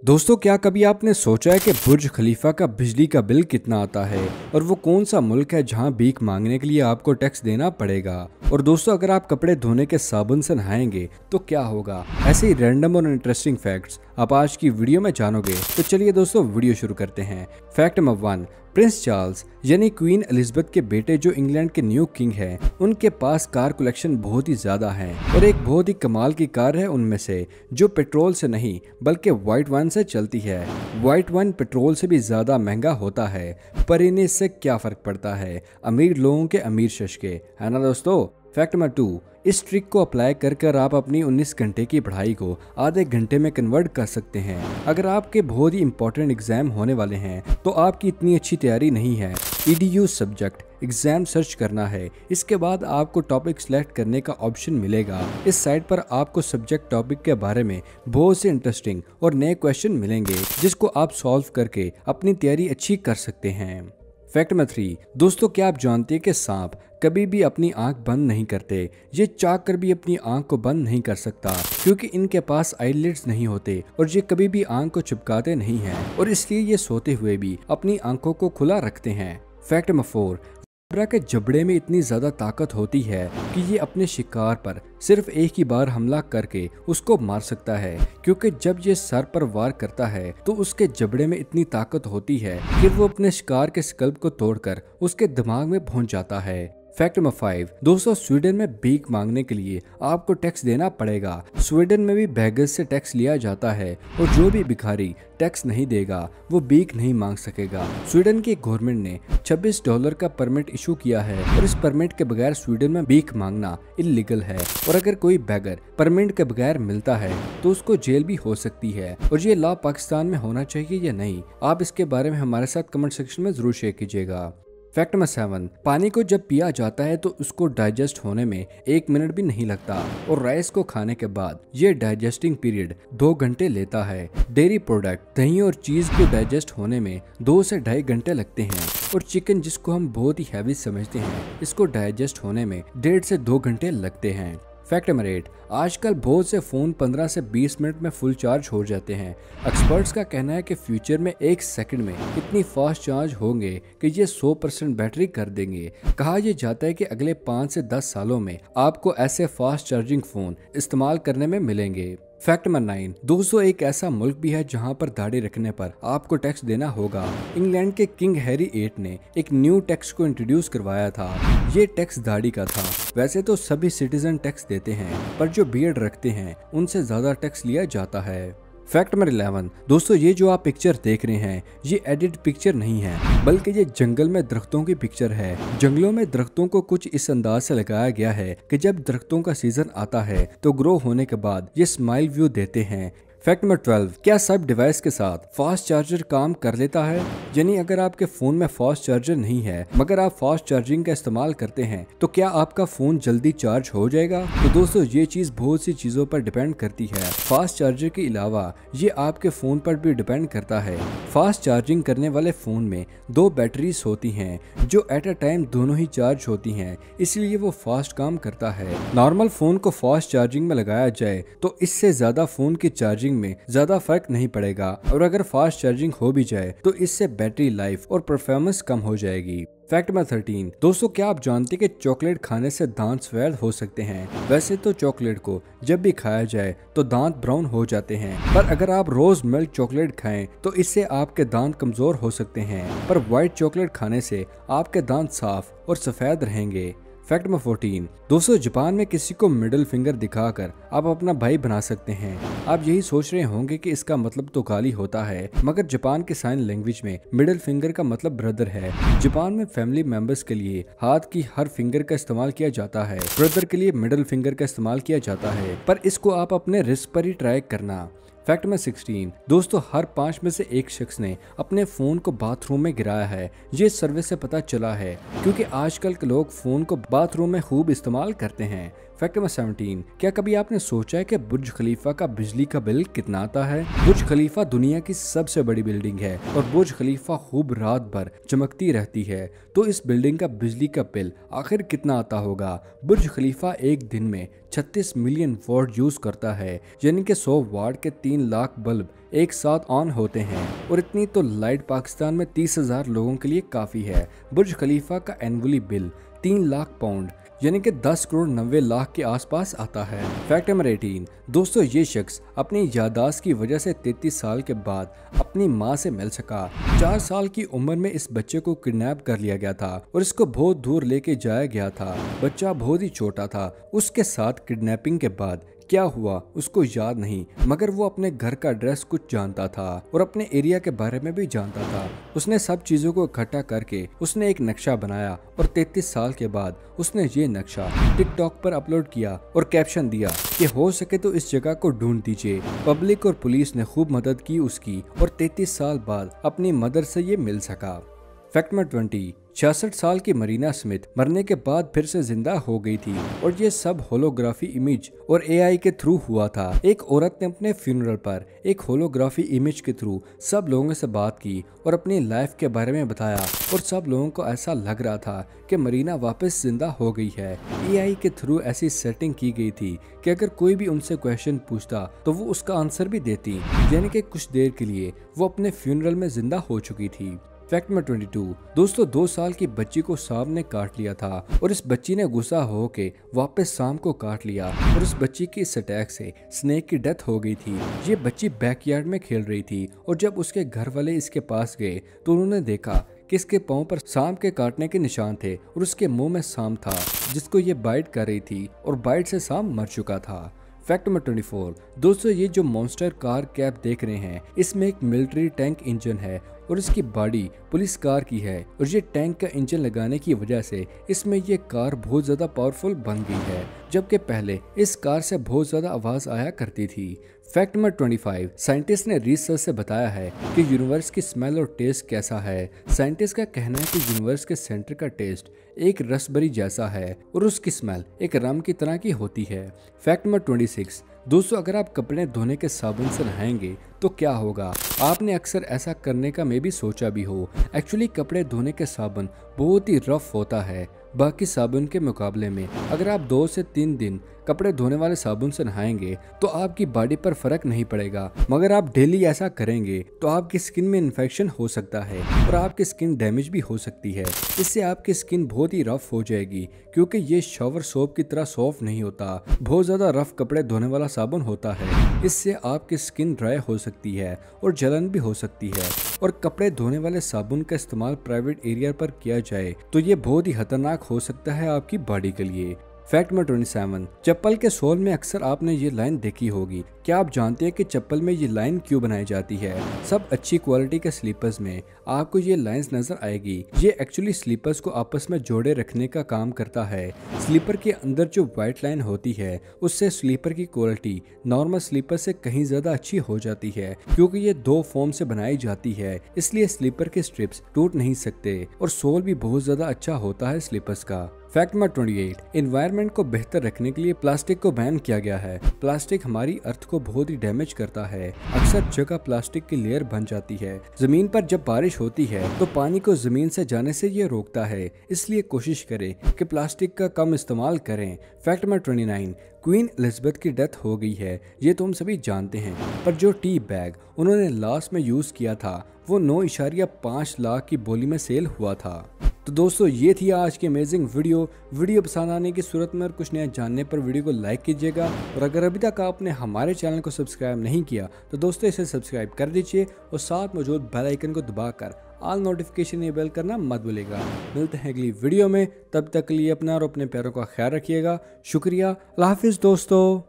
दोस्तों, क्या कभी आपने सोचा है कि बुर्ज खलीफा का बिजली का बिल कितना आता है और वो कौन सा मुल्क है जहां भीख मांगने के लिए आपको टैक्स देना पड़ेगा। और दोस्तों, अगर आप कपड़े धोने के साबुन से नहाएंगे तो क्या होगा। ऐसे ही रैंडम और इंटरेस्टिंग फैक्ट्स आप आज की वीडियो में जानोगे। तो चलिए दोस्तों, वीडियो शुरू करते हैं। फैक्ट नंबर 1, प्रिंस चार्ल्स यानी क्वीन एलिजाबेथ के बेटे जो इंग्लैंड के न्यू किंग हैं, उनके पास कार कलेक्शन बहुत ही ज्यादा है और एक बहुत ही कमाल की कार है उनमें से, जो पेट्रोल से नहीं बल्कि व्हाइट वाइन से चलती है। व्हाइट वाइन पेट्रोल से भी ज्यादा महंगा होता है, पर इन्हें इससे क्या फर्क पड़ता है। अमीर लोगों के अमीर शशके, है ना दोस्तों। फैक्ट नंबर 2, इस ट्रिक को अप्लाई कर आप अपनी 19 घंटे की पढ़ाई को आधे घंटे में कन्वर्ट कर सकते हैं। अगर आपके बहुत ही इंपॉर्टेंट एग्जाम होने वाले हैं तो आपकी इतनी अच्छी तैयारी नहीं है, EDU सब्जेक्ट एग्जाम सर्च करना है। इसके बाद आपको टॉपिक सिलेक्ट करने का ऑप्शन मिलेगा। इस साइट पर आपको सब्जेक्ट टॉपिक के बारे में बहुत से इंटरेस्टिंग और नए क्वेश्चन मिलेंगे, जिसको आप सॉल्व करके अपनी तैयारी अच्छी कर सकते हैं। फैक्ट नंबर 3, दोस्तों, क्या आप जानते हैं कि सांप कभी भी अपनी आंख बंद नहीं करते। ये चाह कर भी अपनी आंख को बंद नहीं कर सकता, क्योंकि इनके पास आईलिड्स नहीं होते और ये कभी भी आंख को चिपकाते नहीं हैं, और इसलिए ये सोते हुए भी अपनी आंखों को खुला रखते हैं। फैक्ट नंबर 4, ज़ेब्रा के जबड़े में इतनी ज्यादा ताकत होती है कि ये अपने शिकार पर सिर्फ एक ही बार हमला करके उसको मार सकता है, क्योंकि जब ये सर पर वार करता है तो उसके जबड़े में इतनी ताकत होती है कि वो अपने शिकार के स्कल्प को तोड़कर उसके दिमाग में पहुंच जाता है। फैक्ट नंबर 5, दोस्तों, स्वीडन में भीख मांगने के लिए आपको टैक्स देना पड़ेगा। स्वीडन में भी बेगर्स से टैक्स लिया जाता है और जो भी भिखारी टैक्स नहीं देगा वो भीख नहीं मांग सकेगा। स्वीडन की गवर्नमेंट ने $26 का परमिट इशू किया है और इस परमिट के बगैर स्वीडन में भीख मांगना इलीगल है। और अगर कोई बेगर परमिट के बगैर मिलता है तो उसको जेल भी हो सकती है। और ये लॉ पाकिस्तान में होना चाहिए या नहीं, आप इसके बारे में हमारे साथ कमेंट सेक्शन में जरूर शेयर कीजिएगा। फैक्ट नंबर 7, पानी को जब पिया जाता है तो उसको डाइजेस्ट होने में 1 मिनट भी नहीं लगता, और राइस को खाने के बाद ये डाइजेस्टिंग पीरियड 2 घंटे लेता है। डेयरी प्रोडक्ट दही और चीज को डाइजेस्ट होने में 2 से 2.5 घंटे लगते हैं, और चिकन, जिसको हम बहुत ही हैवी समझते हैं, इसको डाइजेस्ट होने में 1.5 से 2 घंटे लगते हैं। फैक्ट नंबर 8, आजकल बहुत से फोन 15 से 20 मिनट में फुल चार्ज हो जाते हैं। एक्सपर्ट्स का कहना है कि फ्यूचर में 1 सेकंड में इतनी फास्ट चार्ज होंगे कि ये 100% बैटरी कर देंगे। कहा यह जाता है कि अगले 5 से 10 सालों में आपको ऐसे फास्ट चार्जिंग फोन इस्तेमाल करने में मिलेंगे। फैक्ट नंबर 9, दोस्तों, एक ऐसा मुल्क भी है जहां पर दाढ़ी रखने पर आपको टैक्स देना होगा। इंग्लैंड के किंग हैरी 8 ने एक न्यू टैक्स को इंट्रोड्यूस करवाया था। ये टैक्स दाढ़ी का था। वैसे तो सभी सिटीजन टैक्स देते हैं, पर जो बियर्ड रखते हैं उनसे ज्यादा टैक्स लिया जाता है। फैक्ट नंबर 11, दोस्तों, ये जो आप पिक्चर देख रहे हैं ये एडिट पिक्चर नहीं है, बल्कि ये जंगल में दरख्तों की पिक्चर है। जंगलों में दरख्तों को कुछ इस अंदाज से लगाया गया है कि जब दरख्तों का सीजन आता है तो ग्रो होने के बाद ये स्माइल व्यू देते हैं। फैक्ट नंबर 12, क्या सब डिवाइस के साथ फास्ट चार्जर काम कर लेता है। यानी अगर आपके फोन में फास्ट चार्जर नहीं है मगर आप फास्ट चार्जिंग का इस्तेमाल करते हैं तो क्या आपका फोन जल्दी चार्ज हो जाएगा। तो दोस्तों, ये चीज बहुत सी चीजों पर डिपेंड करती है। फास्ट चार्जर के अलावा ये आपके फोन पर भी डिपेंड करता है। फास्ट चार्जिंग करने वाले फोन में 2 बैटरीज होती हैं जो एट अ टाइम दोनों ही चार्ज होती हैं, इसलिए वो फास्ट काम करता है। नॉर्मल फोन को फास्ट चार्जिंग में लगाया जाए तो इससे ज्यादा फोन की चार्जिंग में ज्यादा फर्क नहीं पड़ेगा, और अगर फास्ट चार्जिंग हो भी जाए तो इससे बैटरी लाइफ और परफॉर्मेंस कम हो जाएगी। फैक्ट नंबर 13, दोस्तों, क्या आप जानते हैं कि चॉकलेट खाने से दांत सफेद हो सकते हैं। वैसे तो चॉकलेट को जब भी खाया जाए तो दांत ब्राउन हो जाते हैं, पर अगर आप रोज मिल्क चॉकलेट खाएं तो इससे आपके दांत कमजोर हो सकते हैं, पर व्हाइट चॉकलेट खाने से आपके दांत साफ और सफेद रहेंगे। फैक्ट नंबर 14, दोस्तों, जापान में किसी को मिडिल फिंगर दिखाकर आप अपना भाई बना सकते हैं। आप यही सोच रहे होंगे कि इसका मतलब तो गाली होता है, मगर जापान के साइन लैंग्वेज में मिडिल फिंगर का मतलब ब्रदर है। जापान में फैमिली मेंबर्स के लिए हाथ की हर फिंगर का इस्तेमाल किया जाता है, ब्रदर के लिए मिडिल फिंगर का इस्तेमाल किया जाता है, पर इसको आप अपने रिस्ट पर ही ट्राई करना। फैक्ट नंबर 16, दोस्तों, हर 5 में से 1 शख्स ने अपने फोन को बाथरूम में गिराया है। ये सर्वे से पता चला है, क्योंकि आजकल के लोग फोन को बाथरूम में खूब इस्तेमाल करते हैं। फैक्ट नंबर 17, क्या कभी आपने सोचा है कि बुर्ज खलीफा का बिजली का बिल कितना आता है? बुर्ज खलीफा दुनिया की सबसे बड़ी बिल्डिंग है और बुर्ज खलीफा खूब रात भर चमकती रहती है। तो इस बिल्डिंग का बिजली का बिल आखिर कितना आता होगा? बुर्ज खलीफा एक दिन में 36 मिलियन वॉट यूज करता है, यानी कि 100 वाट के 3 लाख बल्ब एक साथ ऑन होते हैं और इतनी तो लाइट पाकिस्तान में 30,000 लोगों के लिए काफी है। बुर्ज खलीफा का एनुअली बिल 3 लाख पाउंड यानी कि 10 करोड़ 90 लाख के आसपास आता है। फैक्ट नंबर 18, दोस्तों ये शख्स अपनी यादाश्त की वजह से 33 साल के बाद अपनी मां से मिल सका। 4 साल की उम्र में इस बच्चे को किडनैप कर लिया गया था और इसको बहुत दूर लेके जाया गया था। बच्चा बहुत ही छोटा था। उसके साथ किडनैपिंग के बाद क्या हुआ उसको याद नहीं, मगर वो अपने घर का एड्रेस कुछ जानता था और अपने एरिया के बारे में भी जानता था। उसने सब चीजों को इकट्ठा करके उसने एक नक्शा बनाया और 33 साल के बाद उसने ये नक्शा टिकटॉक पर अपलोड किया और कैप्शन दिया कि हो सके तो इस जगह को ढूंढ दीजिए। पब्लिक और पुलिस ने खूब मदद की उसकी और 33 साल बाद अपनी मदर से ये मिल सका। फैक्ट नंबर 20, 66 साल की मरीना स्मिथ मरने के बाद फिर से जिंदा हो गई थी और ये सब होलोग्राफी इमेज और एआई के थ्रू हुआ था। एक औरत ने अपने फ्यूनरल पर एक होलोग्राफी इमेज के थ्रू सब लोगों से बात की और अपनी लाइफ के बारे में बताया और सब लोगों को ऐसा लग रहा था कि मरीना वापस जिंदा हो गई है। एआई के थ्रू ऐसी सेटिंग की गई थी कि अगर कोई भी उनसे क्वेश्चन पूछता तो वो उसका आंसर भी देती, यानी कि कुछ देर के लिए वो अपने फ्यूनरल में जिंदा हो चुकी थी। फैक्ट नंबर 22, दोस्तों 2 साल की बच्ची को सांप ने काट लिया था और इस बच्ची ने गुस्सा होके वापस सांप को काट लिया और इस बच्ची की इस अटैक से स्नेक की डेथ हो गई थी। ये बच्ची बैकयार्ड में खेल रही थी और जब उसके घर वाले इसके पास गए तो उन्होंने देखा कि इसके पाँव पर सांप के काटने के निशान थे और उसके मुंह में सांप था जिसको ये बाइट कर रही थी और बाइट से सांप मर चुका था। फैक्ट नंबर 24, दोस्तों ये जो मॉन्स्टर कार कैब देख रहे हैं इसमें एक मिलिट्री टैंक इंजन है और इसकी बॉडी पुलिस कार की है और ये टैंक का इंजन लगाने की वजह से इसमें ये कार बहुत ज्यादा पावरफुल बन गई है, जबकि पहले इस कार से बहुत ज्यादा आवाज आया करती थी। फैक्ट नंबर 25, साइंटिस्ट ने रिसर्च से बताया है कि यूनिवर्स की स्मेल और टेस्ट कैसा है। साइंटिस्ट का कहना है कि यूनिवर्स के सेंटर का टेस्ट एक रसबेरी जैसा है और उसकी स्मेल एक रम की तरह की होती है। फैक्ट नंबर 26, दोस्तों अगर आप कपड़े धोने के साबुन से नहाएंगे तो क्या होगा? आपने अक्सर ऐसा करने का मैं भी सोचा भी हो। एक्चुअली कपड़े धोने के साबुन बहुत ही रफ होता है बाकी साबुन के मुकाबले में। अगर आप 2 से 3 दिन कपड़े धोने वाले साबुन से नहाएंगे तो आपकी बॉडी पर फर्क नहीं पड़ेगा, मगर आप डेली ऐसा करेंगे तो आपकी स्किन में इन्फेक्शन हो सकता है और आपकी स्किन डैमेज भी हो सकती है। इससे आपकी स्किन बहुत ही रफ हो जाएगी क्योंकि ये शावर सोप की तरह सॉफ्ट नहीं होता, बहुत ज्यादा रफ कपड़े धोने वाला साबुन होता है। इससे आपकी स्किन ड्राई हो सकती है और जलन भी हो सकती है। और कपड़े धोने वाले साबुन का इस्तेमाल प्राइवेट एरिया पर किया जाए तो ये बहुत ही खतरनाक हो सकता है आपकी बॉडी के लिए। फैक्ट नंबर 27, चप्पल के सोल में अक्सर आपने ये लाइन देखी होगी। क्या आप जानते हैं कि चप्पल में ये लाइन क्यों बनाई जाती है? सब अच्छी क्वालिटी के स्लीपर्स में आपको ये लाइंस नजर आएगी। ये एक्चुअली स्लीपर्स को आपस में जोड़े रखने का काम करता है। स्लीपर के अंदर जो व्हाइट लाइन होती है उससे स्लीपर की क्वालिटी नॉर्मल स्लीपर से कहीं ज्यादा अच्छी हो जाती है क्योंकि ये 2 फोम से बनाई जाती है, इसलिए स्लीपर के स्ट्रिप्स टूट नहीं सकते और सोल भी बहुत ज्यादा अच्छा होता है स्लीपर्स का। फैक्ट नंबर 28, एनवायरनमेंट को बेहतर रखने के लिए प्लास्टिक को बैन किया गया है। प्लास्टिक हमारी अर्थ को बहुत ही डैमेज करता है। अक्सर जगह प्लास्टिक की लेयर बन जाती है। जमीन पर जब बारिश होती है तो पानी को जमीन से जाने से ये रोकता है, इसलिए कोशिश करें कि प्लास्टिक का कम इस्तेमाल करें। फैक्ट नंबर 29, क्वीन एलिजाबेथ की डेथ हो गई है, ये तो हम सभी जानते हैं, पर जो टी बैग उन्होंने लास्ट में यूज किया था वो 9.5 लाख की बोली में सेल हुआ था। तो दोस्तों ये थी आज की अमेजिंग वीडियो पसंद आने की सूरत में और कुछ नया जानने पर वीडियो को लाइक कीजिएगा और अगर अभी तक आपने हमारे चैनल को सब्सक्राइब नहीं किया तो दोस्तों इसे सब्सक्राइब कर दीजिए और साथ मौजूद बेल आइकन को दबाकर ऑल नोटिफिकेशन इनेबल करना मत भूलिएगा। मिलते हैं अगली वीडियो में, तब तक के लिए अपना और अपने प्यारों का ख्याल रखिएगा। शुक्रिया, अल्लाह हाफिज़ दोस्तों।